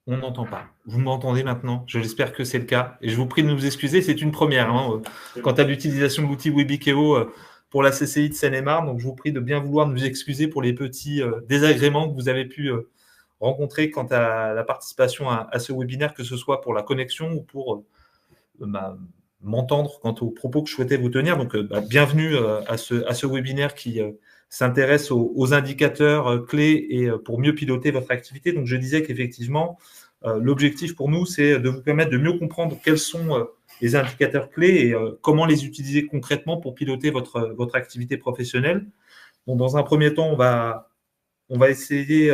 On n'entend pas. Vous m'entendez maintenant? J'espère que c'est le cas. Et je vous prie de nous excuser, c'est une première quant à l'utilisation de l'outil Webikeo pour la CCI de Seine-et-Marne. Donc je vous prie de bien vouloir nous excuser pour les petits désagréments que vous avez pu rencontrer quant à la participation à ce webinaire, que ce soit pour la connexion ou pour m'entendre quant aux propos que je souhaitais vous tenir. Donc bienvenue à ce webinaire qui s'intéresse aux indicateurs clés et pour mieux piloter votre activité. Donc je disais qu'effectivement, l'objectif pour nous, c'est de vous permettre de mieux comprendre quels sont les indicateurs clés et comment les utiliser concrètement pour piloter votre activité professionnelle. Donc, dans un premier temps, on va essayer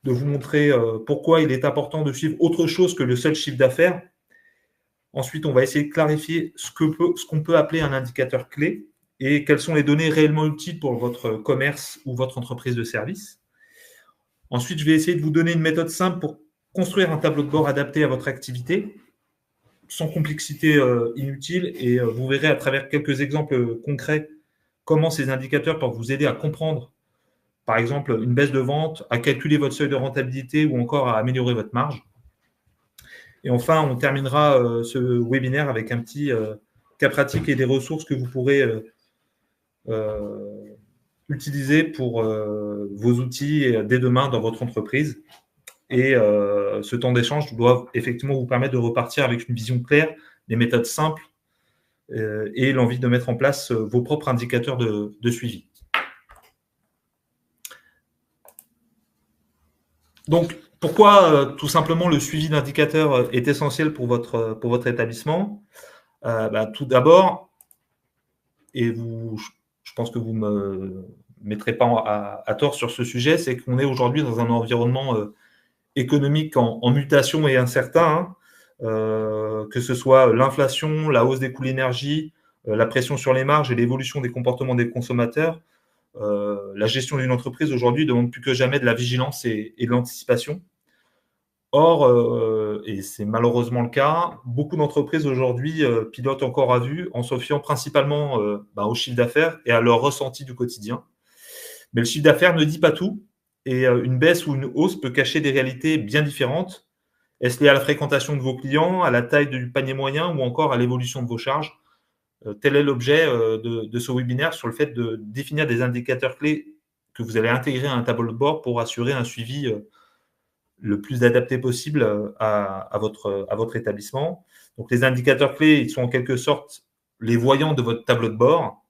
de vous montrer pourquoi il est important de suivre autre chose que le seul chiffre d'affaires. Ensuite, on va essayer de clarifier ce qu'on peut appeler un indicateur clé et quelles sont les données réellement utiles pour votre commerce ou votre entreprise de service. Ensuite, je vais essayer de vous donner une méthode simple pour construire un tableau de bord adapté à votre activité, sans complexité inutile, et vous verrez à travers quelques exemples concrets comment ces indicateurs peuvent vous aider à comprendre, par exemple, une baisse de vente, à calculer votre seuil de rentabilité ou encore à améliorer votre marge. Et enfin, on terminera ce webinaire avec un petit cas pratique et des ressources que vous pourrez utiliser pour vos outils dès demain dans votre entreprise. Et ce temps d'échange doit effectivement vous permettre de repartir avec une vision claire, des méthodes simples et l'envie de mettre en place vos propres indicateurs de suivi. Donc, pourquoi tout simplement le suivi d'indicateurs est essentiel pour votre établissement? Tout d'abord, et je pense que vous ne me mettrez pas à tort sur ce sujet, c'est qu'on est aujourd'hui dans un environnement économique en mutation et incertain, que ce soit l'inflation, la hausse des coûts de l'énergie, la pression sur les marges et l'évolution des comportements des consommateurs. La gestion d'une entreprise aujourd'hui demande plus que jamais de la vigilance et de l'anticipation. Or, et c'est malheureusement le cas, beaucoup d'entreprises aujourd'hui pilotent encore à vue en se fiant principalement au chiffre d'affaires et à leur ressenti du quotidien. Mais le chiffre d'affaires ne dit pas tout et une baisse ou une hausse peut cacher des réalités bien différentes. Est-ce lié à la fréquentation de vos clients, à la taille du panier moyen ou encore à l'évolution de vos charges? Tel est l'objet de ce webinaire sur le fait de définir des indicateurs clés que vous allez intégrer à un tableau de bord pour assurer un suivi le plus adapté possible à votre établissement. Donc, les indicateurs clés, ils sont en quelque sorte les voyants de votre tableau de bord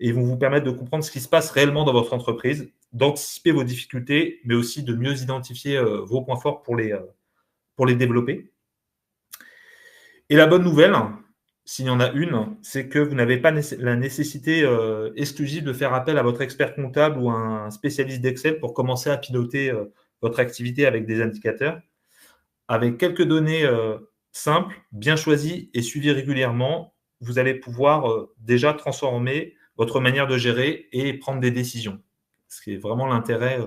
et ils vont vous permettre de comprendre ce qui se passe réellement dans votre entreprise, d'anticiper vos difficultés, mais aussi de mieux identifier vos points forts pour les développer. Et la bonne nouvelle, s'il y en a une, c'est que vous n'avez pas la nécessité exclusive de faire appel à votre expert comptable ou à un spécialiste d'Excel pour commencer à piloter votre activité avec des indicateurs. Avec quelques données simples, bien choisies et suivies régulièrement, vous allez pouvoir déjà transformer votre manière de gérer et prendre des décisions. Ce qui est vraiment l'intérêt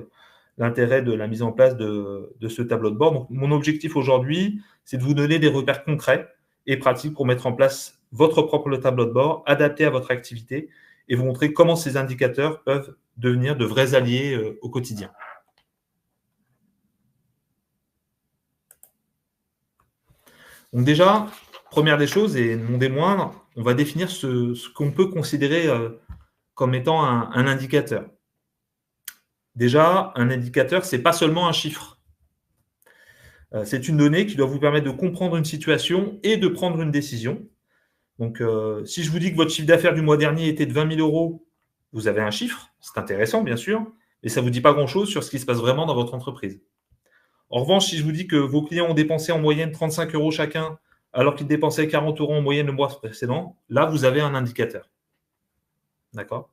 de la mise en place de ce tableau de bord. Donc, mon objectif aujourd'hui, c'est de vous donner des repères concrets et pratiques pour mettre en place votre propre tableau de bord, adapté à votre activité, et vous montrer comment ces indicateurs peuvent devenir de vrais alliés au quotidien. Donc déjà, première des choses, et non des moindres, on va définir ce qu'on peut considérer comme étant un indicateur. Déjà, un indicateur, ce n'est pas seulement un chiffre. C'est une donnée qui doit vous permettre de comprendre une situation et de prendre une décision. Donc, si je vous dis que votre chiffre d'affaires du mois dernier était de 20 000 euros, vous avez un chiffre, c'est intéressant bien sûr, mais ça ne vous dit pas grand-chose sur ce qui se passe vraiment dans votre entreprise. En revanche, si je vous dis que vos clients ont dépensé en moyenne 35 euros chacun, alors qu'ils dépensaient 40 euros en moyenne le mois précédent, là, vous avez un indicateur. D'accord?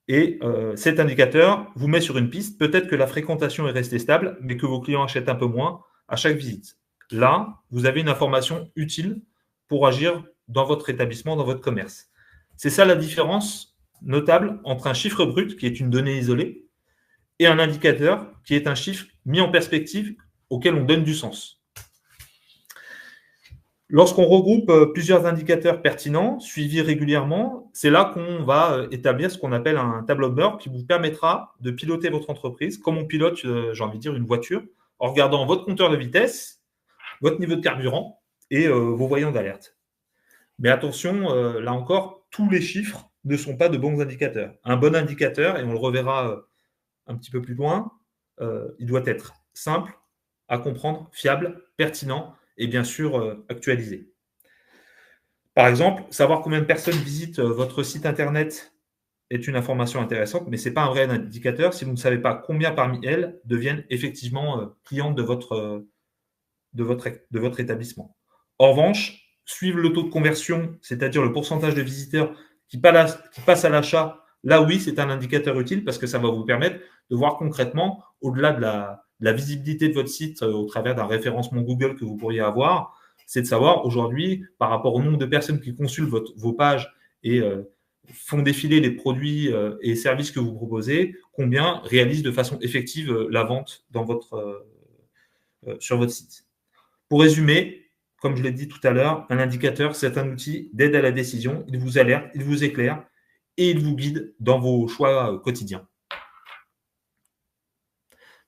Et cet indicateur vous met sur une piste. Peut-être que la fréquentation est restée stable, mais que vos clients achètent un peu moins à chaque visite. Là, vous avez une information utile pour agir dans votre établissement, dans votre commerce. C'est ça la différence notable entre un chiffre brut, qui est une donnée isolée, et un indicateur, qui est un chiffre mis en perspective auquel on donne du sens. Lorsqu'on regroupe plusieurs indicateurs pertinents, suivis régulièrement, c'est là qu'on va établir ce qu'on appelle un tableau de bord qui vous permettra de piloter votre entreprise comme on pilote, j'ai envie de dire, une voiture en regardant votre compteur de vitesse, votre niveau de carburant et vos voyants d'alerte. Mais attention, là encore, tous les chiffres ne sont pas de bons indicateurs. Un bon indicateur, et on le reverra un petit peu plus loin, il doit être simple à comprendre, fiable, pertinent et bien sûr actualisé. Par exemple, savoir combien de personnes visitent votre site internet est une information intéressante, mais ce n'est pas un vrai indicateur si vous ne savez pas combien parmi elles deviennent effectivement clientes de votre établissement. En revanche, suivre le taux de conversion, c'est-à-dire le pourcentage de visiteurs qui passent à l'achat, là oui, c'est un indicateur utile parce que ça va vous permettre de voir concrètement, au-delà de la visibilité de votre site au travers d'un référencement Google que vous pourriez avoir, c'est de savoir aujourd'hui, par rapport au nombre de personnes qui consultent vos pages et font défiler les produits et services que vous proposez, combien réalisent de façon effective la vente sur votre site. Pour résumer, comme je l'ai dit tout à l'heure, un indicateur, c'est un outil d'aide à la décision. Il vous alerte, il vous éclaire et il vous guide dans vos choix quotidiens.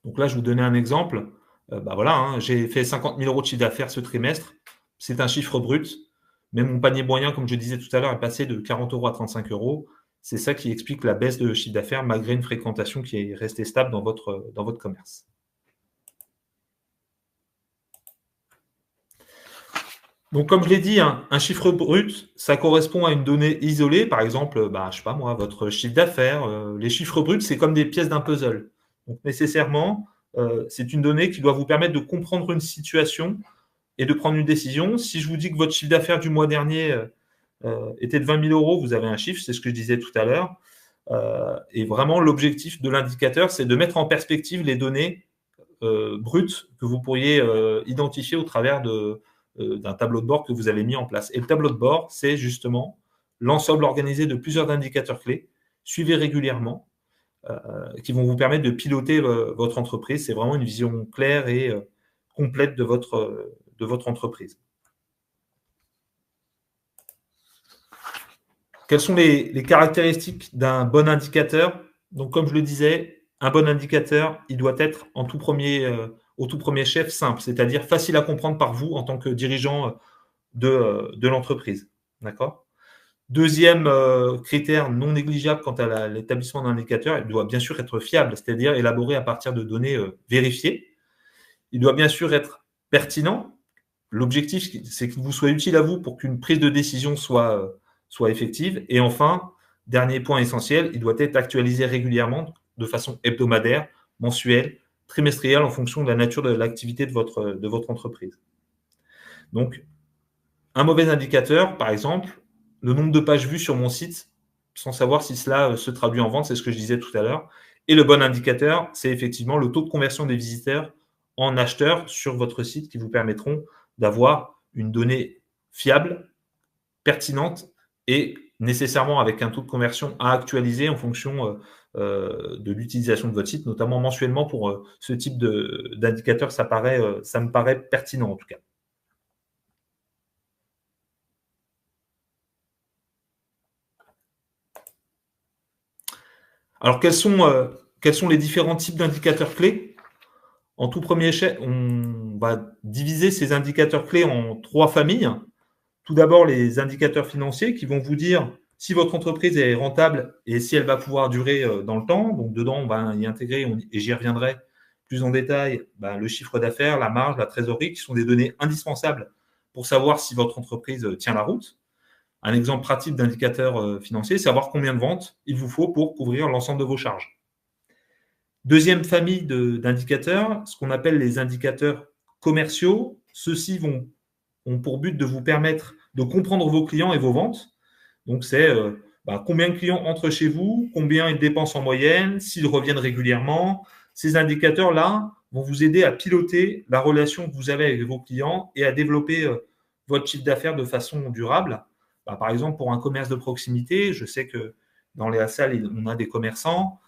Donc là, je vous donnais un exemple. Voilà, j'ai fait 50 000 € de chiffre d'affaires ce trimestre. C'est un chiffre brut. Mais mon panier moyen, comme je disais tout à l'heure, est passé de 40 € à 35 €. C'est ça qui explique la baisse de chiffre d'affaires malgré une fréquentation qui est restée stable dans votre commerce. Donc, comme je l'ai dit, un chiffre brut, ça correspond à une donnée isolée. Par exemple, je sais pas moi, votre chiffre d'affaires. Les chiffres bruts, c'est comme des pièces d'un puzzle. Donc, nécessairement, c'est une donnée qui doit vous permettre de comprendre une situation et de prendre une décision. Si je vous dis que votre chiffre d'affaires du mois dernier était de 20 000 €, vous avez un chiffre, c'est ce que je disais tout à l'heure. Et vraiment, l'objectif de l'indicateur, c'est de mettre en perspective les données brutes que vous pourriez identifier au travers d'un tableau de bord que vous avez mis en place. Et le tableau de bord, c'est justement l'ensemble organisé de plusieurs indicateurs clés, suivez régulièrement, qui vont vous permettre de piloter votre entreprise. C'est vraiment une vision claire et complète de votre entreprise. Quelles sont les caractéristiques d'un bon indicateur? Donc, comme je le disais, un bon indicateur, il doit être au tout premier chef simple, c'est-à-dire facile à comprendre par vous en tant que dirigeant de l'entreprise. D'accord? Deuxième critère non négligeable quant à l'établissement d'un indicateur, il doit bien sûr être fiable, c'est-à-dire élaboré à partir de données vérifiées. Il doit bien sûr être pertinent. L'objectif, c'est qu'il vous soit utile à vous pour qu'une prise de décision soit effective. Et enfin, dernier point essentiel, il doit être actualisé régulièrement de façon hebdomadaire, mensuelle, trimestrielle en fonction de la nature de l'activité de votre entreprise. Donc, un mauvais indicateur, par exemple, le nombre de pages vues sur mon site, sans savoir si cela se traduit en vente, c'est ce que je disais tout à l'heure. Et le bon indicateur, c'est effectivement le taux de conversion des visiteurs en acheteurs sur votre site qui vous permettront d'avoir une donnée fiable, pertinente et nécessairement avec un taux de conversion à actualiser en fonction de l'utilisation de votre site, notamment mensuellement pour ce type d'indicateur, ça me paraît pertinent en tout cas. Alors, quels sont les différents types d'indicateurs clés? En tout premier chef, on va diviser ces indicateurs clés en 3 familles. Tout d'abord, les indicateurs financiers qui vont vous dire si votre entreprise est rentable et si elle va pouvoir durer dans le temps. Donc, dedans, on va y intégrer, et j'y reviendrai plus en détail, le chiffre d'affaires, la marge, la trésorerie, qui sont des données indispensables pour savoir si votre entreprise tient la route. Un exemple pratique d'indicateur financier, savoir combien de ventes il vous faut pour couvrir l'ensemble de vos charges. Deuxième famille d'indicateurs, ce qu'on appelle les indicateurs commerciaux. Ceux-ci ont pour but de vous permettre de comprendre vos clients et vos ventes. Donc, c'est combien de clients entrent chez vous, combien ils dépensent en moyenne, s'ils reviennent régulièrement. Ces indicateurs-là vont vous aider à piloter la relation que vous avez avec vos clients et à développer votre chiffre d'affaires de façon durable. Par exemple, pour un commerce de proximité, je sais que dans les salles, on a des commerçants.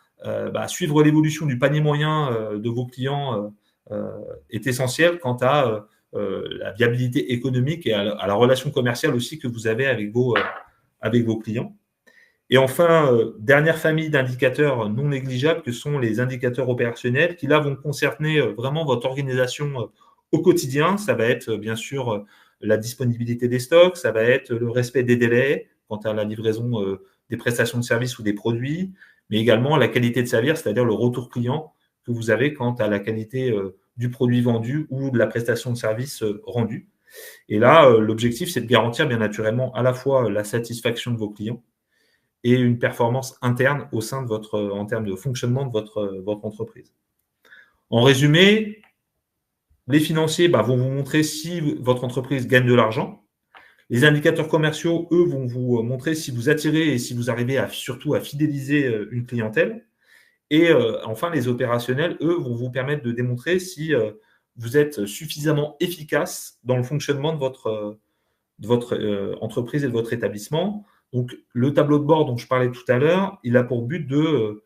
Suivre l'évolution du panier moyen de vos clients est essentiel quant à la viabilité économique et à la relation commerciale aussi que vous avez avec vos clients. Et enfin, dernière famille d'indicateurs non négligeables que sont les indicateurs opérationnels qui, là, vont concerner vraiment votre organisation au quotidien. Ça va être bien sûr la disponibilité des stocks, ça va être le respect des délais quant à la livraison des prestations de services ou des produits, mais également la qualité de service, c'est-à-dire le retour client que vous avez quant à la qualité du produit vendu ou de la prestation de service rendue. Et là, l'objectif, c'est de garantir bien naturellement à la fois la satisfaction de vos clients et une performance interne au sein de en termes de fonctionnement de votre entreprise. En résumé, les financiers vont vous montrer si votre entreprise gagne de l'argent. Les indicateurs commerciaux, eux, vont vous montrer si vous attirez et si vous arrivez surtout à fidéliser une clientèle. Et enfin, les opérationnels, eux, vont vous permettre de démontrer si vous êtes suffisamment efficace dans le fonctionnement de votre entreprise et de votre établissement. Donc, le tableau de bord dont je parlais tout à l'heure, il a pour but de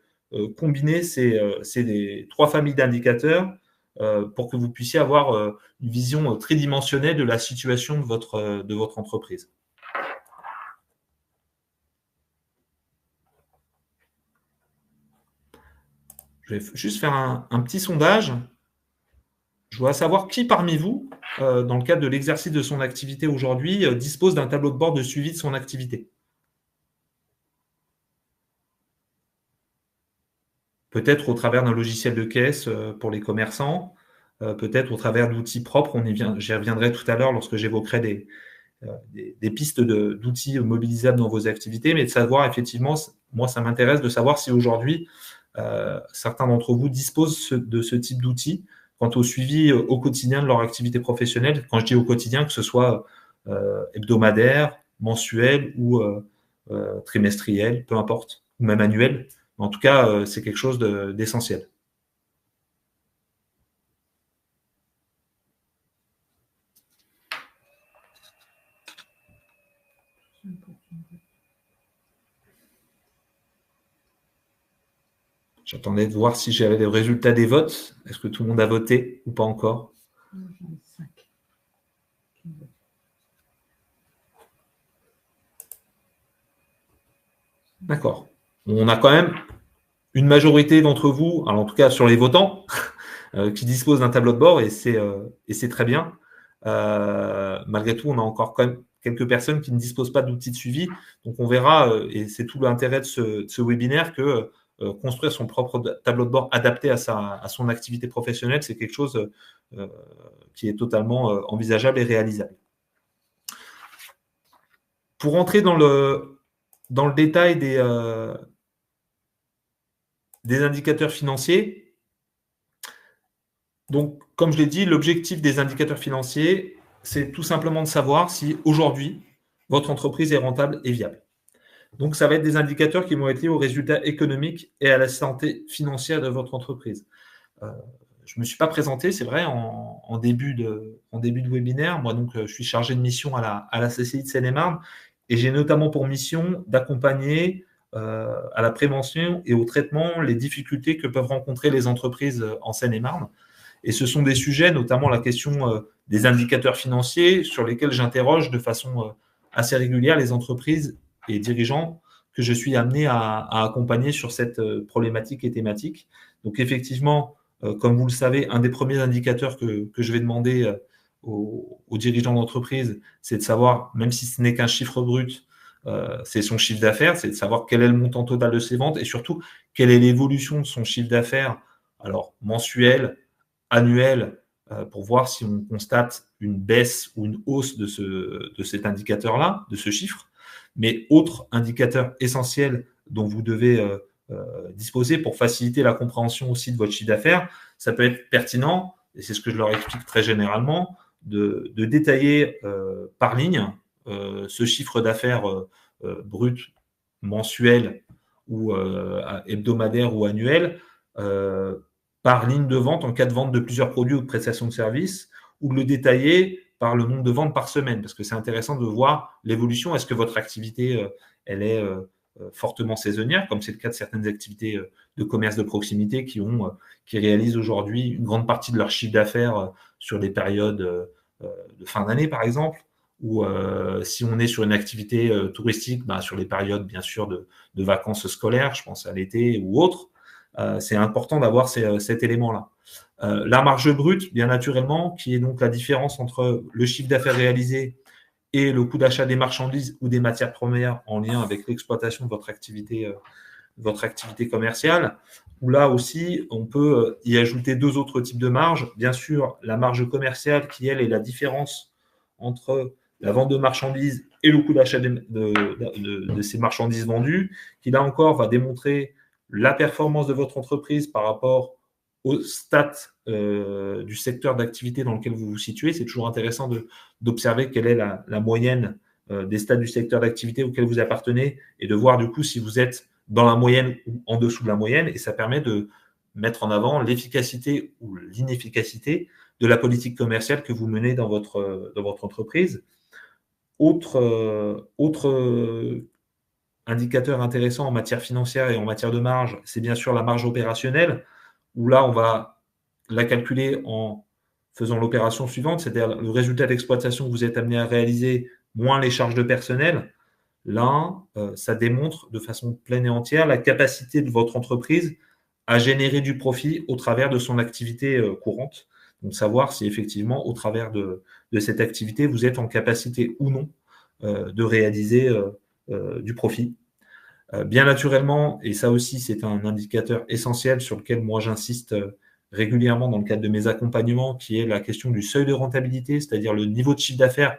combiner ces trois familles d'indicateurs pour que vous puissiez avoir une vision tridimensionnelle de la situation de votre entreprise. Je vais juste faire un petit sondage. Je voudrais savoir qui parmi vous, dans le cadre de l'exercice de son activité aujourd'hui, dispose d'un tableau de bord de suivi de son activité. Peut-être au travers d'un logiciel de caisse pour les commerçants, peut-être au travers d'outils propres. J'y reviendrai tout à l'heure lorsque j'évoquerai des pistes d'outils mobilisables dans vos activités, mais de savoir effectivement, moi ça m'intéresse de savoir si aujourd'hui certains d'entre vous disposent de ce type d'outils quant au suivi au quotidien de leur activité professionnelle. Quand je dis au quotidien, que ce soit hebdomadaire, mensuel ou trimestriel, peu importe, ou même annuel. En tout cas, c'est quelque chose d'essentiel. J'attendais de voir si j'avais les résultats des votes. Est-ce que tout le monde a voté ou pas encore? D'accord. On a quand même une majorité d'entre vous, alors en tout cas sur les votants, qui disposent d'un tableau de bord et c'est très bien. Malgré tout, on a encore quand même quelques personnes qui ne disposent pas d'outils de suivi. Donc on verra, et c'est tout l'intérêt de ce webinaire, que construire son propre tableau de bord adapté à son activité professionnelle, c'est quelque chose qui est totalement envisageable et réalisable. Pour entrer dans le détail des indicateurs financiers, donc comme je l'ai dit, l'objectif des indicateurs financiers, c'est tout simplement de savoir si aujourd'hui, votre entreprise est rentable et viable. Donc, ça va être des indicateurs qui vont être liés aux résultats économiques et à la santé financière de votre entreprise. Je ne me suis pas présenté, c'est vrai, en début de webinaire. Moi, donc, je suis chargé de mission à la CCI de Seine-et-Marne et j'ai notamment pour mission d'accompagner à la prévention et au traitement les difficultés que peuvent rencontrer les entreprises en Seine-et-Marne. Et ce sont des sujets, notamment la question des indicateurs financiers, sur lesquels j'interroge de façon assez régulière les entreprises et dirigeants que je suis amené à accompagner sur cette problématique et thématique. Donc effectivement, comme vous le savez, un des premiers indicateurs que je vais demander aux dirigeants d'entreprise, c'est de savoir, même si ce n'est qu'un chiffre brut, c'est son chiffre d'affaires, c'est de savoir quel est le montant total de ses ventes et surtout quelle est l'évolution de son chiffre d'affaires, alors mensuel, annuel, pour voir si on constate une baisse ou une hausse de cet indicateur-là, de ce chiffre. Mais autre indicateur essentiel dont vous devez disposer pour faciliter la compréhension aussi de votre chiffre d'affaires, ça peut être pertinent, et c'est ce que je leur explique très généralement, de détailler par ligne ce chiffre d'affaires brut, mensuel ou hebdomadaire ou annuel, par ligne de vente en cas de vente de plusieurs produits ou de prestations de services, ou de le détailler par le nombre de ventes par semaine, parce que c'est intéressant de voir l'évolution. Est-ce que votre activité, elle est fortement saisonnière, comme c'est le cas de certaines activités de commerce de proximité qui réalisent aujourd'hui une grande partie de leur chiffre d'affaires sur des périodes de fin d'année, par exemple, ou si on est sur une activité touristique, sur les périodes bien sûr de vacances scolaires, je pense à l'été ou autre, c'est important d'avoir cet élément-là. La marge brute, bien naturellement, qui est donc la différence entre le chiffre d'affaires réalisé et le coût d'achat des marchandises ou des matières premières en lien avec l'exploitation de votre activité commerciale, où là aussi, on peut y ajouter deux autres types de marges. Bien sûr, la marge commerciale qui, elle, est la différence entre la vente de marchandises et le coût d'achat de ces marchandises vendues, qui là encore va démontrer la performance de votre entreprise par rapport aux stats du secteur d'activité dans lequel vous vous situez. C'est toujours intéressant d'observer quelle est la moyenne des stats du secteur d'activité auquel vous appartenez et de voir du coup si vous êtes dans la moyenne ou en dessous de la moyenne. Et ça permet de mettre en avant l'efficacité ou l'inefficacité de la politique commerciale que vous menez dans votre entreprise. Autre indicateur intéressant en matière financière et en matière de marge, c'est bien sûr la marge opérationnelle, où là, on va la calculer en faisant l'opération suivante, c'est-à-dire le résultat d'exploitation que vous êtes amené à réaliser, moins les charges de personnel. Là, ça démontre de façon pleine et entière la capacité de votre entreprise à générer du profit au travers de son activité courante. Donc, savoir si effectivement, au travers de cette activité, vous êtes en capacité ou non de réaliser du profit. Bien naturellement, et ça aussi, c'est un indicateur essentiel sur lequel moi j'insiste régulièrement dans le cadre de mes accompagnements, qui est la question du seuil de rentabilité, c'est-à-dire le niveau de chiffre d'affaires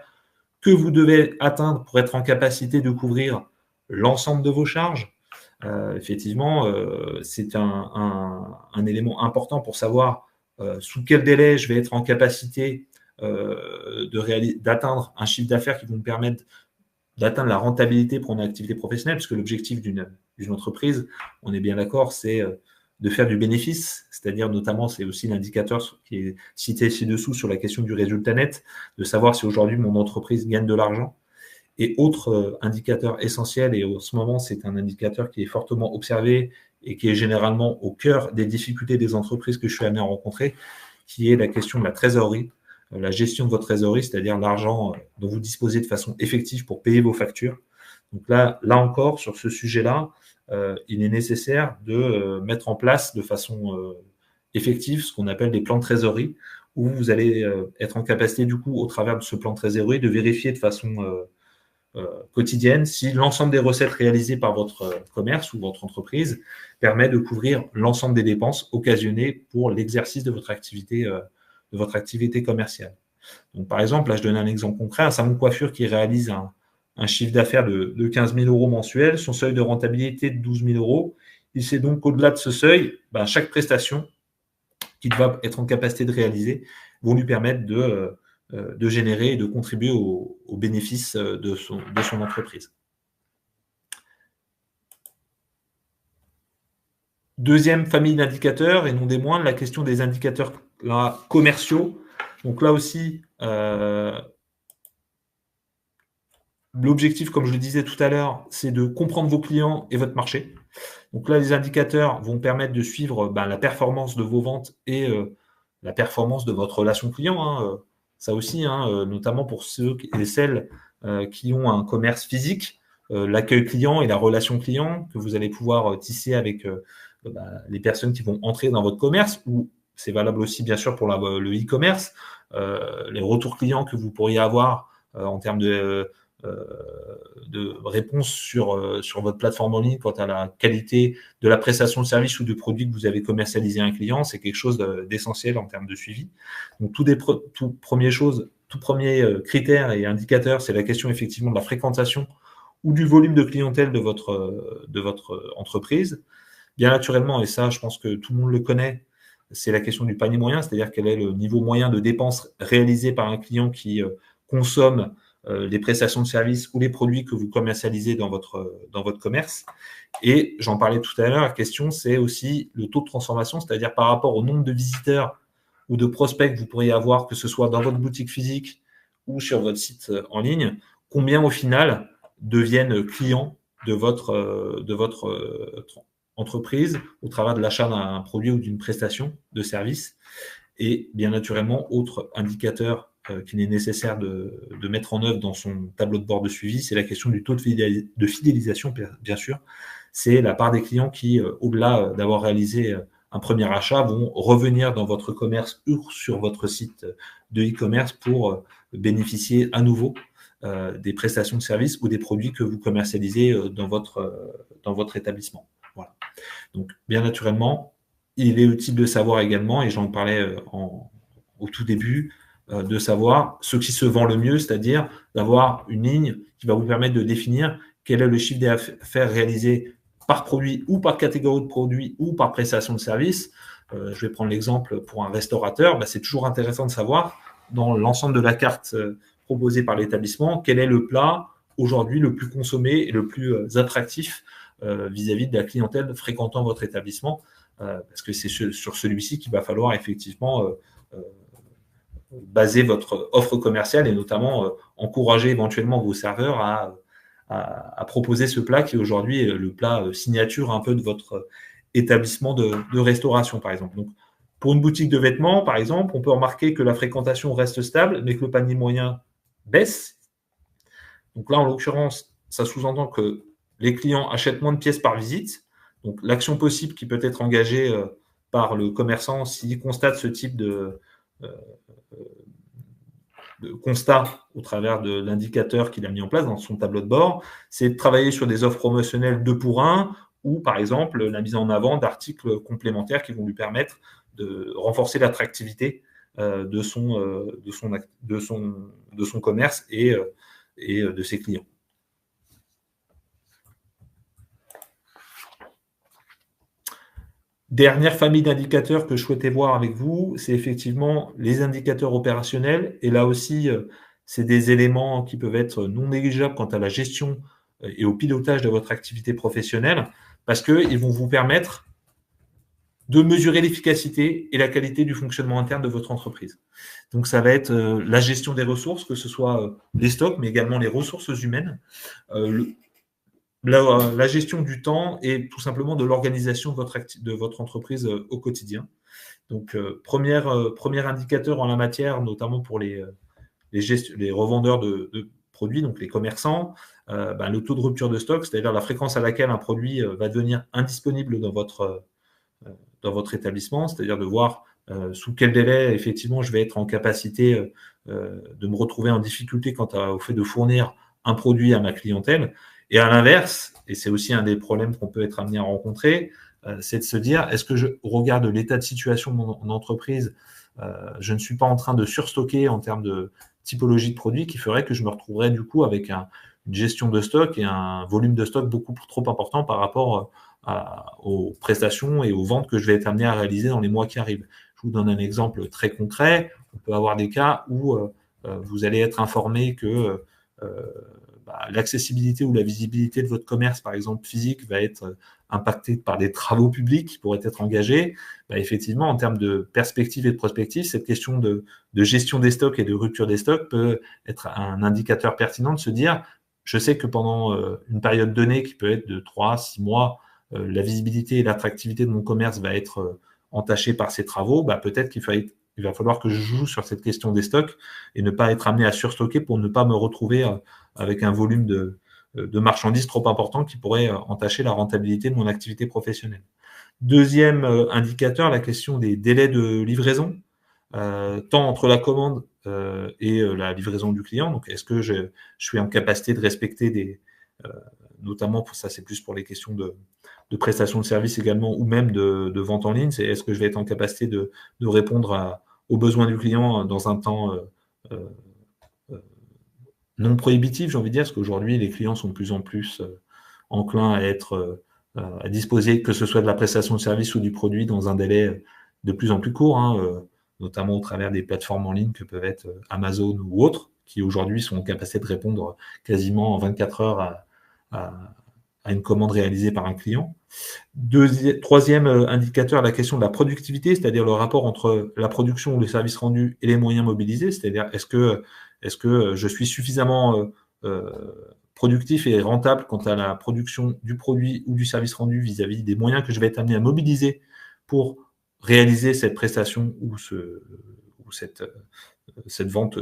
que vous devez atteindre pour être en capacité de couvrir l'ensemble de vos charges. Effectivement, c'est un élément important pour savoir sous quel délai je vais être en capacité d'atteindre un chiffre d'affaires qui va me permettre d'atteindre la rentabilité pour une activité professionnelle, puisque l'objectif d'une entreprise, on est bien d'accord, c'est de faire du bénéfice, c'est-à-dire notamment, c'est aussi l'indicateur qui est cité ci-dessous sur la question du résultat net, de savoir si aujourd'hui mon entreprise gagne de l'argent. Et autre indicateur essentiel, et en ce moment c'est un indicateur qui est fortement observé et qui est généralement au cœur des difficultés des entreprises que je suis amené à rencontrer, qui est la question de la trésorerie, la gestion de votre trésorerie, c'est-à-dire l'argent dont vous disposez de façon effective pour payer vos factures. Donc là encore, sur ce sujet-là, il est nécessaire de mettre en place de façon effective ce qu'on appelle des plans de trésorerie, où vous allez être en capacité, du coup, au travers de ce plan de trésorerie, de vérifier de façon quotidienne si l'ensemble des recettes réalisées par votre commerce ou votre entreprise permet de couvrir l'ensemble des dépenses occasionnées pour l'exercice de votre activité commerciale. Donc, par exemple, là, je donne un exemple concret, un salon de coiffure qui réalise un chiffre d'affaires de 15 000 euros mensuels, son seuil de rentabilité de 12 000 euros. Il sait donc qu'au-delà de ce seuil, chaque prestation qu'il va être en capacité de réaliser vont lui permettre de générer et de contribuer aux bénéfices de son entreprise. Deuxième famille d'indicateurs, et non des moindres, la question des indicateurs commerciaux. Donc là aussi, l'objectif, comme je le disais tout à l'heure, c'est de comprendre vos clients et votre marché. Donc là, les indicateurs vont permettre de suivre la performance de vos ventes et la performance de votre relation client. Ça aussi, notamment pour ceux et celles qui ont un commerce physique, l'accueil client et la relation client que vous allez pouvoir tisser avec les personnes qui vont entrer dans votre commerce, ou c'est valable aussi bien sûr pour le e-commerce, les retours clients que vous pourriez avoir en termes de réponse sur votre plateforme en ligne quant à la qualité de la prestation de service ou de produit que vous avez commercialisé à un client, c'est quelque chose d'essentiel en termes de suivi. Donc, tout premier critère et indicateur, c'est la question effectivement de la fréquentation ou du volume de clientèle de votre entreprise. Bien naturellement, et ça, je pense que tout le monde le connaît, c'est la question du panier moyen, c'est-à-dire quel est le niveau moyen de dépenses réalisé par un client qui consomme les prestations de services ou les produits que vous commercialisez dans votre commerce. Et j'en parlais tout à l'heure, la question, c'est aussi le taux de transformation, c'est-à-dire par rapport au nombre de visiteurs ou de prospects que vous pourriez avoir, que ce soit dans votre boutique physique ou sur votre site en ligne, combien au final deviennent clients de votre entreprise au travers de l'achat d'un produit ou d'une prestation de service. Et bien naturellement, autre indicateur qu'il est nécessaire de mettre en œuvre dans son tableau de bord de suivi, c'est la question du taux de fidélisation, bien sûr. C'est la part des clients qui, au-delà d'avoir réalisé un premier achat, vont revenir dans votre commerce ou sur votre site de e-commerce pour bénéficier à nouveau des prestations de services ou des produits que vous commercialisez dans votre établissement. Voilà. Donc, bien naturellement, il est utile de savoir également, et j'en parlais au tout début, de savoir ce qui se vend le mieux, c'est-à-dire d'avoir une ligne qui va vous permettre de définir quel est le chiffre d'affaires réalisé par produit ou par catégorie de produits ou par prestation de service. Je vais prendre l'exemple pour un restaurateur. C'est toujours intéressant de savoir, dans l'ensemble de la carte proposée par l'établissement, quel est le plat aujourd'hui le plus consommé et le plus attractif vis-à-vis de la clientèle fréquentant votre établissement, parce que c'est sur celui-ci qu'il va falloir effectivement baser votre offre commerciale et notamment encourager éventuellement vos serveurs à proposer ce plat qui aujourd'hui est le plat signature un peu de votre établissement de restauration, par exemple. Donc, pour une boutique de vêtements, par exemple, on peut remarquer que la fréquentation reste stable, mais que le panier moyen baisse. Donc là, en l'occurrence, ça sous-entend que les clients achètent moins de pièces par visite. Donc, l'action possible qui peut être engagée par le commerçant s'il constate ce type de constat au travers de l'indicateur qu'il a mis en place dans son tableau de bord, c'est de travailler sur des offres promotionnelles 2 pour 1 ou, par exemple, la mise en avant d'articles complémentaires qui vont lui permettre de renforcer l'attractivité de son commerce et de ses clients. Dernière famille d'indicateurs que je souhaitais voir avec vous, c'est effectivement les indicateurs opérationnels. Et là aussi, c'est des éléments qui peuvent être non négligeables quant à la gestion et au pilotage de votre activité professionnelle, parce qu'ils vont vous permettre de mesurer l'efficacité et la qualité du fonctionnement interne de votre entreprise. Donc, ça va être la gestion des ressources, que ce soit les stocks, mais également les ressources humaines, la gestion du temps et tout simplement de l'organisation de votre entreprise au quotidien. Donc, premier indicateur en la matière, notamment pour les revendeurs de produits, donc les commerçants, le taux de rupture de stock, c'est-à-dire la fréquence à laquelle un produit va devenir indisponible dans votre établissement, c'est-à-dire de voir sous quel délai, effectivement, je vais être en capacité de me retrouver en difficulté quant au fait de fournir un produit à ma clientèle. Et à l'inverse, et c'est aussi un des problèmes qu'on peut être amené à rencontrer, c'est de se dire, est-ce que je regarde l'état de situation de mon entreprise, je ne suis pas en train de surstocker en termes de typologie de produits qui ferait que je me retrouverais du coup avec une gestion de stock et un volume de stock beaucoup trop important par rapport aux prestations et aux ventes que je vais être amené à réaliser dans les mois qui arrivent. Je vous donne un exemple très concret. On peut avoir des cas où vous allez être informé que l'accessibilité ou la visibilité de votre commerce, par exemple physique, va être impactée par des travaux publics qui pourraient être engagés. Effectivement, en termes de perspective et de prospective, cette question de gestion des stocks et de rupture des stocks peut être un indicateur pertinent de se dire, je sais que pendant une période donnée qui peut être de 3 à 6 mois, la visibilité et l'attractivité de mon commerce va être entachée par ces travaux, peut-être qu'il va falloir que je joue sur cette question des stocks et ne pas être amené à surstocker pour ne pas me retrouver avec un volume de marchandises trop important qui pourrait entacher la rentabilité de mon activité professionnelle. Deuxième indicateur, la question des délais de livraison, tant entre la commande et la livraison du client. Donc, est-ce que je suis en capacité de respecter notamment, ça c'est plus pour les questions de prestation de services également, ou même de vente en ligne, c'est est-ce que je vais être en capacité de répondre aux besoins du client dans un temps non prohibitif, j'ai envie de dire, parce qu'aujourd'hui, les clients sont de plus en plus enclins à disposer, que ce soit de la prestation de service ou du produit, dans un délai de plus en plus court, notamment au travers des plateformes en ligne que peuvent être Amazon ou autres, qui aujourd'hui sont en capacité de répondre quasiment en 24 heures à une commande réalisée par un client. Troisième indicateur, la question de la productivité, c'est-à-dire le rapport entre la production ou le service rendu et les moyens mobilisés, c'est-à-dire est-ce que je suis suffisamment productif et rentable quant à la production du produit ou du service rendu vis-à-vis des moyens que je vais être amené à mobiliser pour réaliser cette prestation ou cette cette vente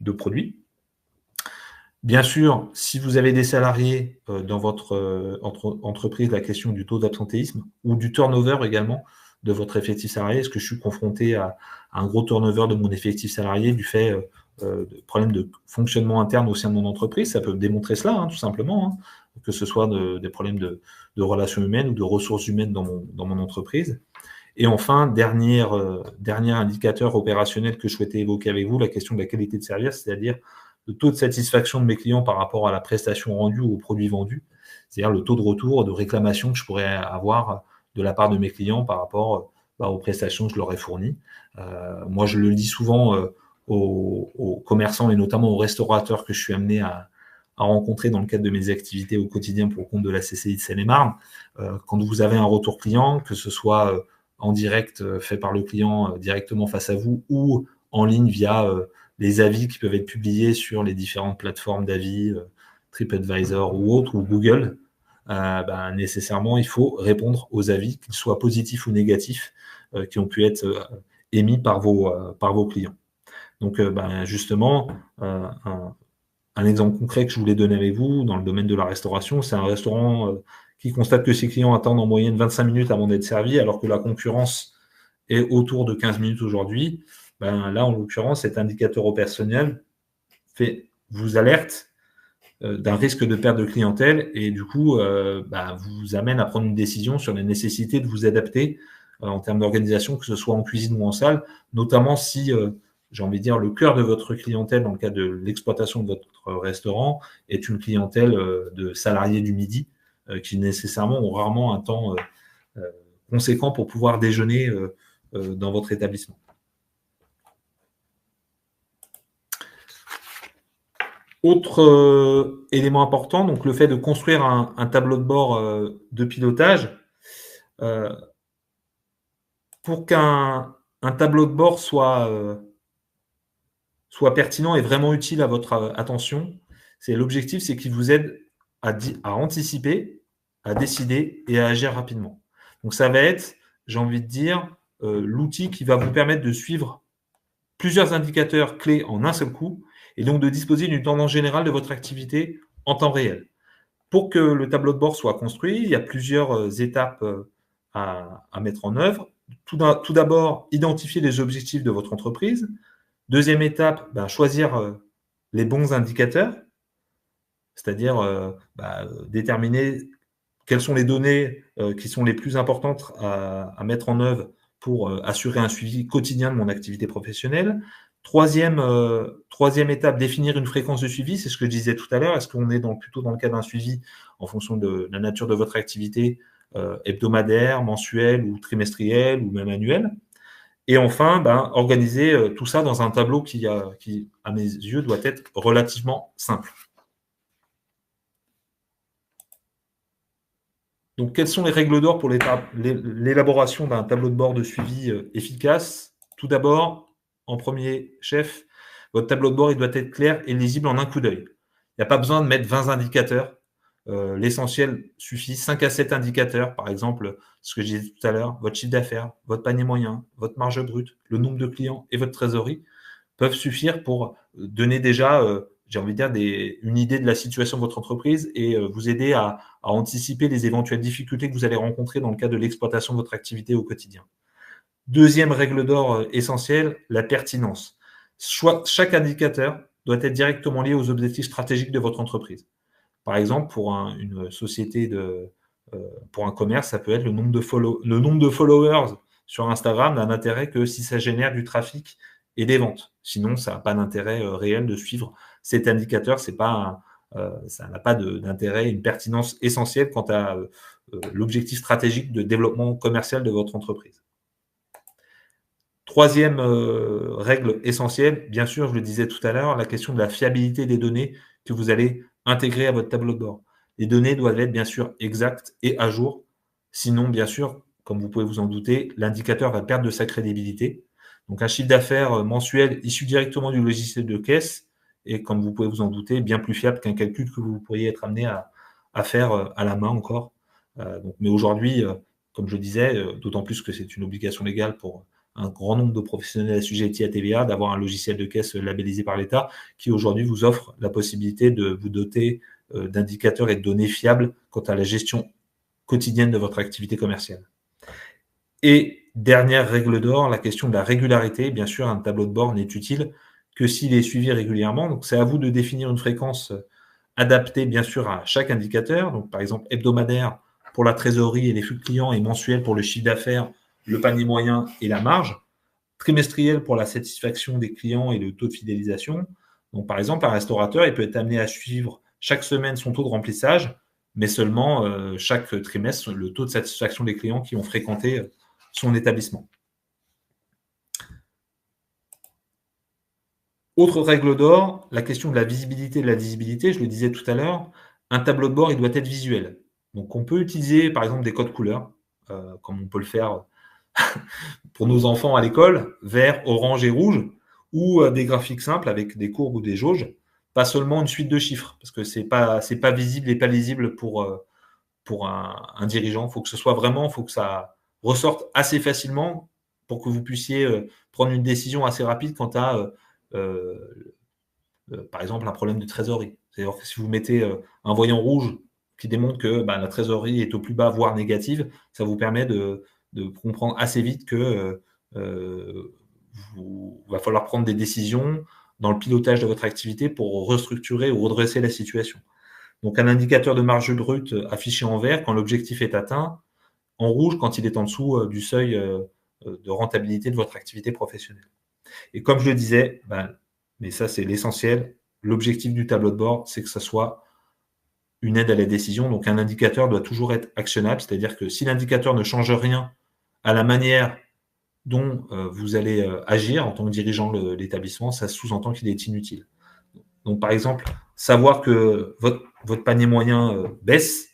de produits. Bien sûr, si vous avez des salariés dans votre entreprise, la question du taux d'absentéisme ou du turnover également de votre effectif salarié. Est-ce que je suis confronté à un gros turnover de mon effectif salarié du fait de problèmes de fonctionnement interne au sein de mon entreprise? Ça peut démontrer cela, hein, tout simplement, hein, que ce soit des problèmes de relations humaines ou de ressources humaines dans mon entreprise. Et enfin, dernier indicateur opérationnel que je souhaitais évoquer avec vous, la question de la qualité de service, c'est-à-dire le taux de satisfaction de mes clients par rapport à la prestation rendue ou au produit vendu, c'est-à-dire le taux de retour, de réclamation que je pourrais avoir de la part de mes clients par rapport aux prestations que je leur ai fournies. Moi, je le dis souvent aux commerçants et notamment aux restaurateurs que je suis amené à rencontrer dans le cadre de mes activités au quotidien pour le compte de la CCI de Seine-et-Marne. Quand vous avez un retour client, que ce soit en direct fait par le client directement face à vous ou en ligne via les avis qui peuvent être publiés sur les différentes plateformes d'avis, TripAdvisor ou autres, ou Google, nécessairement, il faut répondre aux avis, qu'ils soient positifs ou négatifs, qui ont pu être émis par vos clients. Donc, justement, un exemple concret que je voulais donner avec vous dans le domaine de la restauration, c'est un restaurant qui constate que ses clients attendent en moyenne 25 minutes avant d'être servis, alors que la concurrence est autour de 15 minutes aujourd'hui. Là, en l'occurrence, cet indicateur opérationnel vous alerte d'un risque de perte de clientèle et du coup, vous amène à prendre une décision sur la nécessité de vous adapter en termes d'organisation, que ce soit en cuisine ou en salle, notamment si, j'ai envie de dire, le cœur de votre clientèle, dans le cas de l'exploitation de votre restaurant, est une clientèle de salariés du midi qui nécessairement ont rarement un temps conséquent pour pouvoir déjeuner dans votre établissement. Autre élément important, donc le fait de construire un tableau de bord de pilotage. Pour qu'un tableau de bord soit pertinent et vraiment utile à votre attention, l'objectif, c'est qu'il vous aide à anticiper, à décider et à agir rapidement. Donc ça va être, j'ai envie de dire, l'outil qui va vous permettre de suivre plusieurs indicateurs clés en un seul coup et donc de disposer d'une tendance générale de votre activité en temps réel. Pour que le tableau de bord soit construit, il y a plusieurs étapes à mettre en œuvre. Tout d'abord, identifier les objectifs de votre entreprise. Deuxième étape, choisir les bons indicateurs, c'est-à-dire déterminer quelles sont les données qui sont les plus importantes à mettre en œuvre pour assurer un suivi quotidien de mon activité professionnelle. Troisième étape, définir une fréquence de suivi. C'est ce que je disais tout à l'heure. Est-ce qu'on est plutôt dans le cas d'un suivi en fonction de la nature de votre activité hebdomadaire, mensuelle ou trimestrielle ou même annuelle? Et enfin, organiser tout ça dans un tableau qui, à mes yeux, doit être relativement simple. Donc, quelles sont les règles d'or pour l'élaboration d'un tableau de bord de suivi efficace? Tout d'abord, en premier chef, votre tableau de bord il doit être clair et lisible en un coup d'œil. Il n'y a pas besoin de mettre 20 indicateurs. L'essentiel suffit, 5 à 7 indicateurs, par exemple, ce que je disais tout à l'heure, votre chiffre d'affaires, votre panier moyen, votre marge brute, le nombre de clients et votre trésorerie peuvent suffire pour donner déjà, j'ai envie de dire, une idée de la situation de votre entreprise et vous aider à anticiper les éventuelles difficultés que vous allez rencontrer dans le cadre de l'exploitation de votre activité au quotidien. Deuxième règle d'or essentielle, la pertinence. Chaque indicateur doit être directement lié aux objectifs stratégiques de votre entreprise. Par exemple, pour une société pour un commerce, ça peut être le nombre de followers sur Instagram n'a d'intérêt que si ça génère du trafic et des ventes. Sinon, ça n'a pas d'intérêt réel de suivre cet indicateur. Ça n'a pas d'intérêt, une pertinence essentielle quant à l'objectif stratégique de développement commercial de votre entreprise. Troisième règle essentielle, bien sûr, je le disais tout à l'heure, la question de la fiabilité des données que vous allez intégrer à votre tableau de bord. Les données doivent être bien sûr exactes et à jour. Sinon, bien sûr, comme vous pouvez vous en douter, l'indicateur va perdre de sa crédibilité. Donc, un chiffre d'affaires mensuel issu directement du logiciel de caisse est, comme vous pouvez vous en douter, bien plus fiable qu'un calcul que vous pourriez être amené à faire à la main encore. Mais aujourd'hui, comme je disais, d'autant plus que c'est une obligation légale pour un grand nombre de professionnels assujettis à TVA d'avoir un logiciel de caisse labellisé par l'État qui aujourd'hui vous offre la possibilité de vous doter d'indicateurs et de données fiables quant à la gestion quotidienne de votre activité commerciale. Et dernière règle d'or, la question de la régularité. Bien sûr, un tableau de bord n'est utile que s'il est suivi régulièrement. Donc, c'est à vous de définir une fréquence adaptée, bien sûr, à chaque indicateur. Donc, par exemple, hebdomadaire pour la trésorerie et les flux de clients et mensuel pour le chiffre d'affaires, le panier moyen et la marge. Trimestriel pour la satisfaction des clients et le taux de fidélisation. Donc, par exemple, un restaurateur, il peut être amené à suivre chaque semaine son taux de remplissage, mais seulement chaque trimestre, le taux de satisfaction des clients qui ont fréquenté son établissement. Autre règle d'or, la question de la visibilité et de la lisibilité. Je le disais tout à l'heure, un tableau de bord, il doit être visuel. Donc, on peut utiliser, par exemple, des codes couleurs, comme on peut le faire pour nos enfants à l'école, vert, orange et rouge, ou des graphiques simples avec des courbes ou des jauges, pas seulement une suite de chiffres, parce que c'est pas visible et pas lisible pour un dirigeant. Il faut que ce soit vraiment, il faut que ça ressorte assez facilement pour que vous puissiez prendre une décision assez rapide quant à, par exemple, un problème de trésorerie. C'est-à-dire que si vous mettez un voyant rouge qui démontre que la trésorerie est au plus bas, voire négative, ça vous permet de comprendre assez vite que va falloir prendre des décisions dans le pilotage de votre activité pour restructurer ou redresser la situation. Donc, un indicateur de marge brute affiché en vert quand l'objectif est atteint, en rouge quand il est en dessous du seuil de rentabilité de votre activité professionnelle. Et comme je le disais, mais ça c'est l'essentiel, l'objectif du tableau de bord, c'est que ça soit une aide à la décision. Donc, un indicateur doit toujours être actionnable, c'est-à-dire que si l'indicateur ne change rien à la manière dont vous allez agir en tant que dirigeant de l'établissement, ça sous-entend qu'il est inutile. Donc, par exemple, savoir que votre panier moyen baisse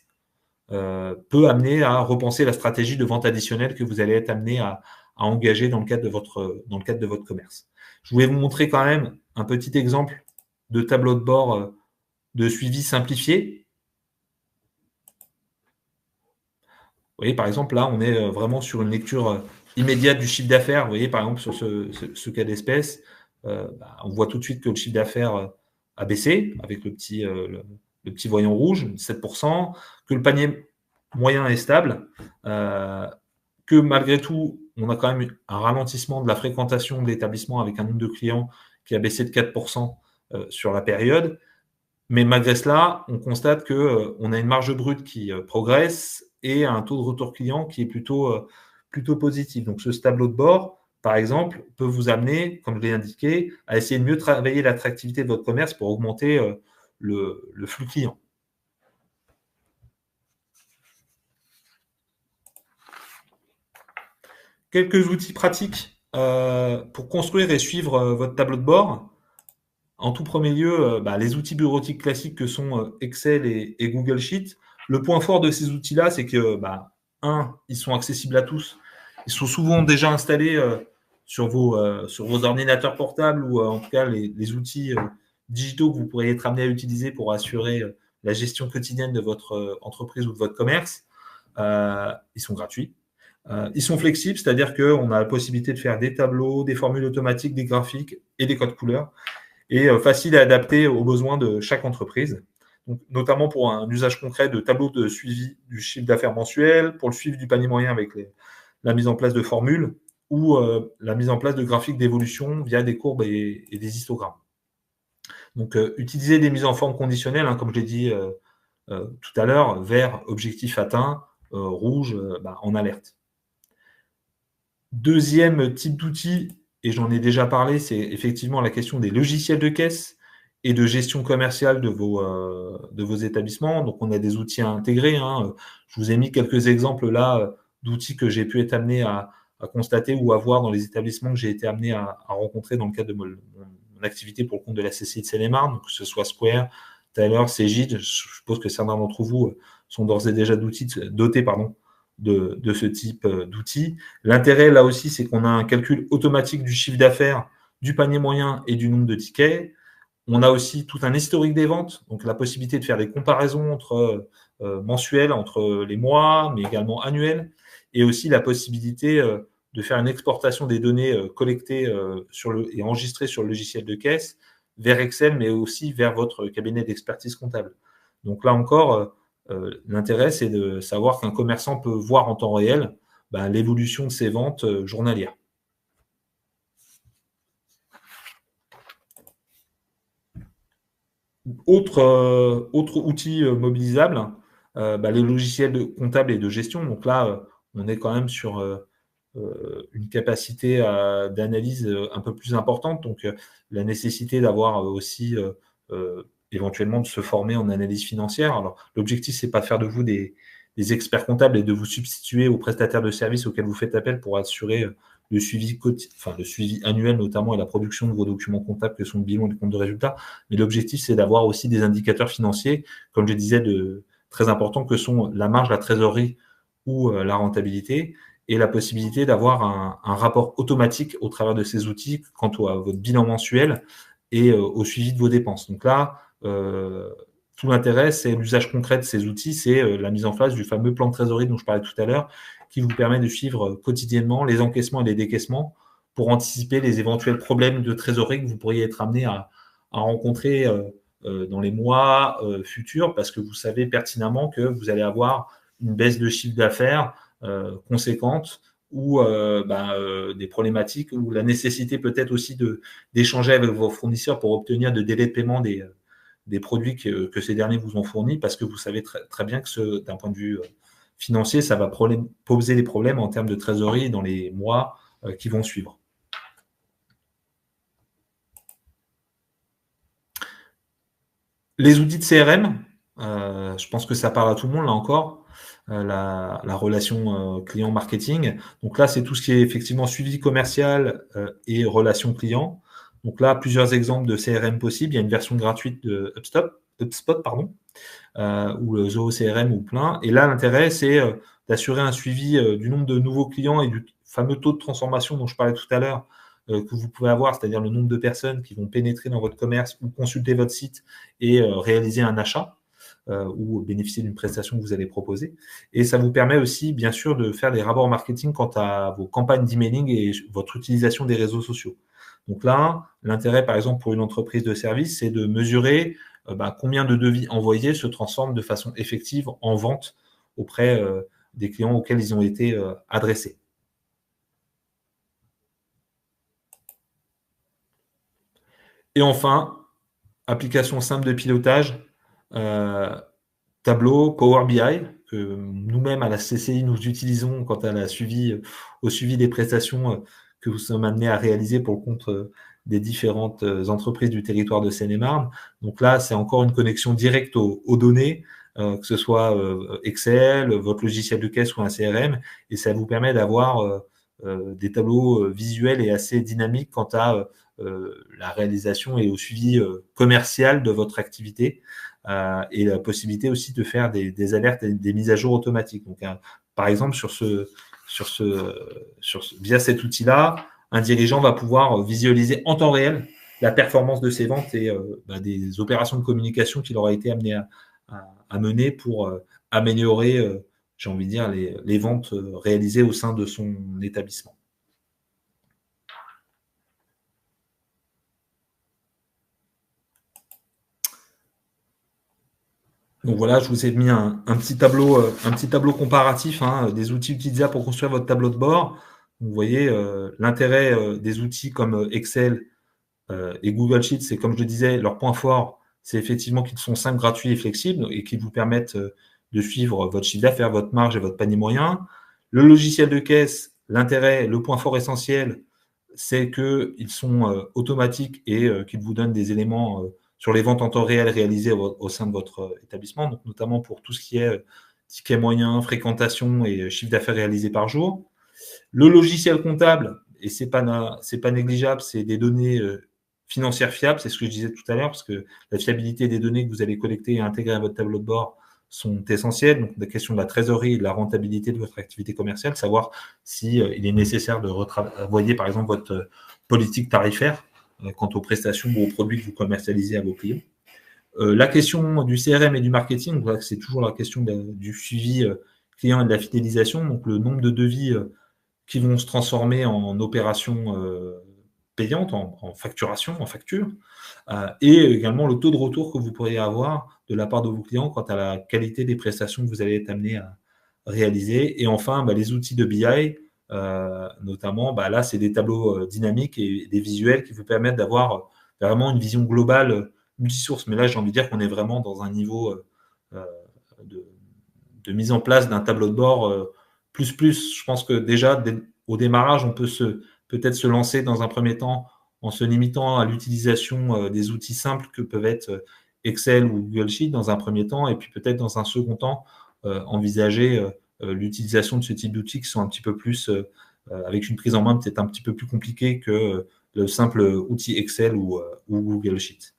peut amener à repenser la stratégie de vente additionnelle que vous allez être amené à engager dans le cadre de votre commerce. Je voulais vous montrer quand même un petit exemple de tableau de bord de suivi simplifié. Vous voyez, par exemple, là, on est vraiment sur une lecture immédiate du chiffre d'affaires. Vous voyez, par exemple, sur ce cas d'espèce, on voit tout de suite que le chiffre d'affaires a baissé avec le petit voyant rouge, 7%, que le panier moyen est stable, que malgré tout, on a quand même un ralentissement de la fréquentation de l'établissement avec un nombre de clients qui a baissé de 4% sur la période. Mais malgré cela, on constate qu'on a une marge brute qui progresse et un taux de retour client qui est plutôt positif. Donc, ce tableau de bord, par exemple, peut vous amener, comme je l'ai indiqué, à essayer de mieux travailler l'attractivité de votre commerce pour augmenter le flux client. Quelques outils pratiques pour construire et suivre votre tableau de bord. En tout premier lieu, les outils bureautiques classiques que sont Excel et Google Sheet. Le point fort de ces outils-là, c'est que, ils sont accessibles à tous. Ils sont souvent déjà installés sur vos ordinateurs portables ou en tout cas les outils digitaux que vous pourriez être amené à utiliser pour assurer la gestion quotidienne de votre entreprise ou de votre commerce. Ils sont gratuits. Ils sont flexibles, c'est-à-dire qu'on a la possibilité de faire des tableaux, des formules automatiques, des graphiques et des codes couleurs. Et facile à adapter aux besoins de chaque entreprise, donc, notamment pour un usage concret de tableau de suivi du chiffre d'affaires mensuel, pour le suivi du panier moyen avec la mise en place de formules ou la mise en place de graphiques d'évolution via des courbes et des histogrammes. Donc, utiliser des mises en forme conditionnelles, comme je l'ai dit tout à l'heure, vert, objectif atteint, rouge, en alerte. Deuxième type d'outil, et j'en ai déjà parlé, c'est effectivement la question des logiciels de caisse et de gestion commerciale de vos établissements. Donc, on a des outils à intégrer. Je vous ai mis quelques exemples là d'outils que j'ai pu être amené à constater ou à voir dans les établissements que j'ai été amené à rencontrer dans le cadre de mon activité pour le compte de la CCI de Seine-et-Marne, donc que ce soit Square, Tyler, Cegid. Je suppose que certains d'entre vous sont d'ores et déjà dotés de ce type d'outils. L'intérêt, là aussi, c'est qu'on a un calcul automatique du chiffre d'affaires, du panier moyen et du nombre de tickets. On a aussi tout un historique des ventes, donc la possibilité de faire des comparaisons entre mensuelles, entre les mois, mais également annuelles, et aussi la possibilité de faire une exportation des données collectées et enregistrées sur le logiciel de caisse vers Excel, mais aussi vers votre cabinet d'expertise comptable. Donc là encore, l'intérêt, c'est de savoir qu'un commerçant peut voir en temps réel l'évolution de ses ventes journalières. Autre outil mobilisable, les logiciels comptables et de gestion. Donc là, on est quand même sur une capacité d'analyse un peu plus importante. Donc, la nécessité d'avoir aussi éventuellement de se former en analyse financière. Alors, l'objectif, c'est pas de faire de vous des experts comptables et de vous substituer aux prestataires de services auxquels vous faites appel pour assurer le suivi annuel notamment et la production de vos documents comptables que sont le bilan et le compte de résultat. Mais l'objectif, c'est d'avoir aussi des indicateurs financiers, comme je disais, très importants que sont la marge, la trésorerie ou la rentabilité, et la possibilité d'avoir un rapport automatique au travers de ces outils quant à votre bilan mensuel et au suivi de vos dépenses. Donc là, tout l'intérêt, c'est l'usage concret de ces outils, c'est la mise en place du fameux plan de trésorerie dont je parlais tout à l'heure, qui vous permet de suivre quotidiennement les encaissements et les décaissements pour anticiper les éventuels problèmes de trésorerie que vous pourriez être amené à rencontrer dans les mois futurs, parce que vous savez pertinemment que vous allez avoir une baisse de chiffre d'affaires conséquente ou des problématiques ou la nécessité peut-être aussi d'échanger avec vos fournisseurs pour obtenir de délais de paiement des produits que ces derniers vous ont fournis, parce que vous savez très bien que d'un point de vue financier, ça va poser des problèmes en termes de trésorerie dans les mois qui vont suivre. Les outils de CRM, je pense que ça parle à tout le monde là encore. La relation client-marketing. Donc là, c'est tout ce qui est effectivement suivi commercial et relation client. Donc là, plusieurs exemples de CRM possibles. Il y a une version gratuite de HubSpot, ou le Zoho CRM ou plein. Et là, l'intérêt, c'est d'assurer un suivi du nombre de nouveaux clients et du fameux taux de transformation dont je parlais tout à l'heure, que vous pouvez avoir, c'est-à-dire le nombre de personnes qui vont pénétrer dans votre commerce ou consulter votre site et réaliser un achat. Ou bénéficier d'une prestation que vous allez proposer. Et ça vous permet aussi, bien sûr, de faire des rapports marketing quant à vos campagnes d'emailing et votre utilisation des réseaux sociaux. Donc là, l'intérêt, par exemple, pour une entreprise de service, c'est de mesurer combien de devis envoyés se transforment de façon effective en vente auprès des clients auxquels ils ont été adressés. Et enfin, application simple de pilotage, Tableau, Power BI, que nous-mêmes à la CCI, nous utilisons quant à au suivi des prestations que nous sommes amenés à réaliser pour le compte des différentes entreprises du territoire de Seine-et-Marne. Donc là, c'est encore une connexion directe aux données, que ce soit Excel, votre logiciel de caisse ou un CRM, et ça vous permet d'avoir des tableaux visuels et assez dynamiques quant à la réalisation et au suivi commercial de votre activité, et la possibilité aussi de faire des alertes et des mises à jour automatiques. Donc, par exemple, via cet outil-là, un dirigeant va pouvoir visualiser en temps réel la performance de ses ventes et des opérations de communication qu'il aura été amené à mener pour améliorer, j'ai envie de dire, les ventes réalisées au sein de son établissement. Donc voilà, je vous ai mis un petit tableau comparatif des outils utilisables pour construire votre tableau de bord. Vous voyez l'intérêt des outils comme Excel et Google Sheets, c'est comme je le disais, leur point fort, c'est effectivement qu'ils sont simples, gratuits et flexibles et qu'ils vous permettent de suivre votre chiffre d'affaires, votre marge et votre panier moyen. Le logiciel de caisse, l'intérêt, le point fort essentiel, c'est qu'ils sont automatiques et qu'ils vous donnent des éléments sur les ventes en temps réel réalisées au sein de votre établissement, donc notamment pour tout ce qui est ticket moyen, fréquentation et chiffre d'affaires réalisé par jour. Le logiciel comptable, et c'est pas négligeable, c'est des données financières fiables, c'est ce que je disais tout à l'heure, parce que la fiabilité des données que vous allez collecter et intégrer à votre tableau de bord sont essentielles. Donc, la question de la trésorerie et de la rentabilité de votre activité commerciale, savoir si il est nécessaire de retravailler, par exemple, votre politique tarifaire quant aux prestations ou aux produits que vous commercialisez à vos clients. La question du CRM et du marketing, c'est toujours la question du suivi client et de la fidélisation. Donc, le nombre de devis qui vont se transformer en opérations payantes, en facturation, en facture, et également le taux de retour que vous pourriez avoir de la part de vos clients quant à la qualité des prestations que vous allez être amené à réaliser. Et enfin, les outils de BI, notamment, là, c'est des tableaux dynamiques et des visuels qui vous permettent d'avoir vraiment une vision globale multisource. Mais là, j'ai envie de dire qu'on est vraiment dans un niveau de mise en place d'un tableau de bord plus. Je pense que déjà, au démarrage, on peut peut-être se lancer dans un premier temps en se limitant à l'utilisation des outils simples que peuvent être Excel ou Google Sheet dans un premier temps, et puis peut-être dans un second temps, envisager l'utilisation de ce type d'outils qui sont un petit peu plus, avec une prise en main peut-être un petit peu plus compliquée que le simple outil Excel ou Google Sheet.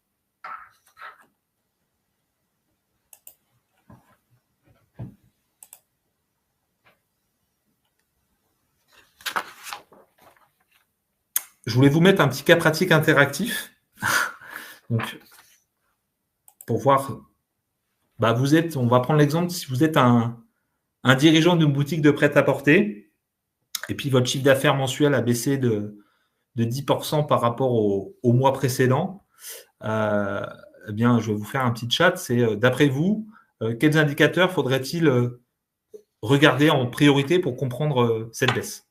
Je voulais vous mettre un petit cas pratique interactif. Donc, pour voir, on va prendre l'exemple, si vous êtes un dirigeant d'une boutique de prêt-à-porter, et puis votre chiffre d'affaires mensuel a baissé de 10% par rapport au mois précédent, eh bien, je vais vous faire un petit chat. C'est, d'après vous, quels indicateurs faudrait-il regarder en priorité pour comprendre cette baisse?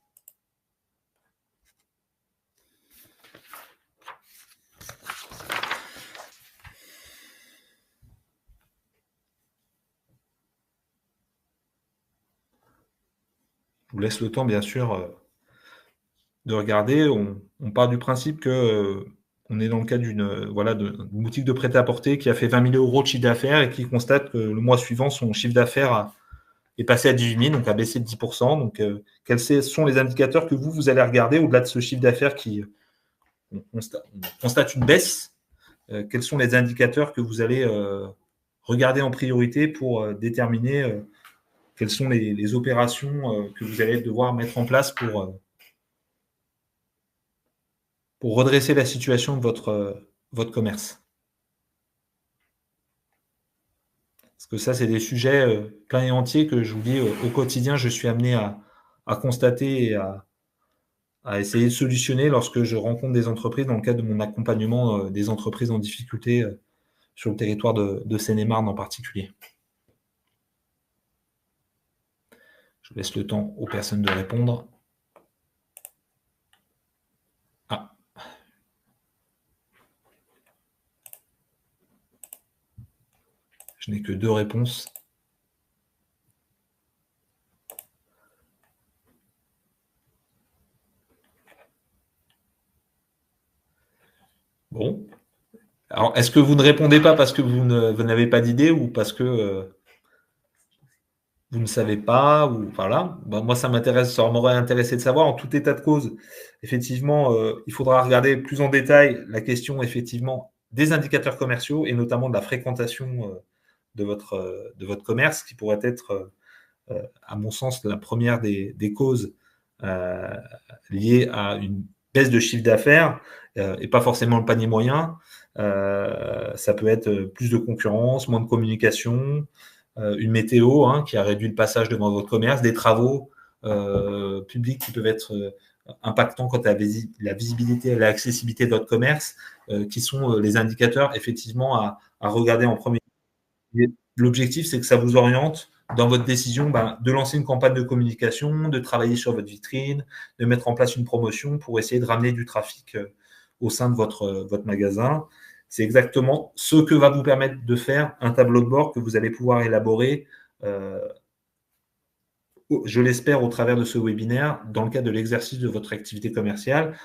Je vous laisse le temps, bien sûr, de regarder. On part du principe que on est dans le cas d'une boutique de prêt-à-porter qui a fait 20 000 euros de chiffre d'affaires et qui constate que le mois suivant, son chiffre d'affaires est passé à 18 000, donc a baissé de 10%. Donc, quels sont les indicateurs que vous allez regarder au-delà de ce chiffre d'affaires qui on constate une baisse? Quels sont les indicateurs que vous allez regarder en priorité pour déterminer quelles sont les opérations que vous allez devoir mettre en place pour redresser la situation de votre commerce? Parce que ça, c'est des sujets pleins et entiers que je vous dis au quotidien, je suis amené à constater et à essayer de solutionner lorsque je rencontre des entreprises dans le cadre de mon accompagnement des entreprises en difficulté sur le territoire de Seine-et-Marne en particulier. Je laisse le temps aux personnes de répondre. Ah. Je n'ai que 2 réponses. Bon. Alors, est-ce que vous ne répondez pas parce que vous n'avez pas d'idée ou parce que vous ne savez pas ou voilà. Moi, ça m'aurait intéressé de savoir. En tout état de cause, effectivement, il faudra regarder plus en détail la question effectivement des indicateurs commerciaux et notamment de la fréquentation de votre commerce, qui pourrait être, à mon sens, la première des causes liées à une baisse de chiffre d'affaires et pas forcément le panier moyen. Ça peut être plus de concurrence, moins de communication, une météo qui a réduit le passage devant votre commerce, des travaux publics qui peuvent être impactants quant à la visibilité et l'accessibilité de votre commerce, qui sont les indicateurs effectivement à regarder en premier. L'objectif, c'est que ça vous oriente dans votre décision de lancer une campagne de communication, de travailler sur votre vitrine, de mettre en place une promotion pour essayer de ramener du trafic au sein de votre magasin. C'est exactement ce que va vous permettre de faire un tableau de bord que vous allez pouvoir élaborer, je l'espère, au travers de ce webinaire, dans le cadre de l'exercice de votre activité commerciale.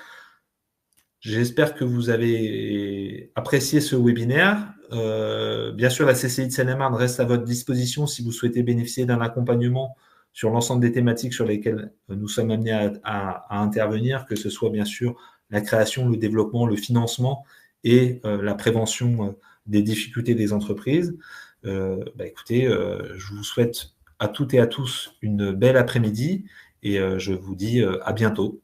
J'espère que vous avez apprécié ce webinaire. Bien sûr, la CCI de Seine-et-Marne reste à votre disposition si vous souhaitez bénéficier d'un accompagnement sur l'ensemble des thématiques sur lesquelles nous sommes amenés à intervenir, que ce soit bien sûr la création, le développement, le financement et la prévention des difficultés des entreprises. Écoutez, je vous souhaite à toutes et à tous une belle après-midi et je vous dis à bientôt.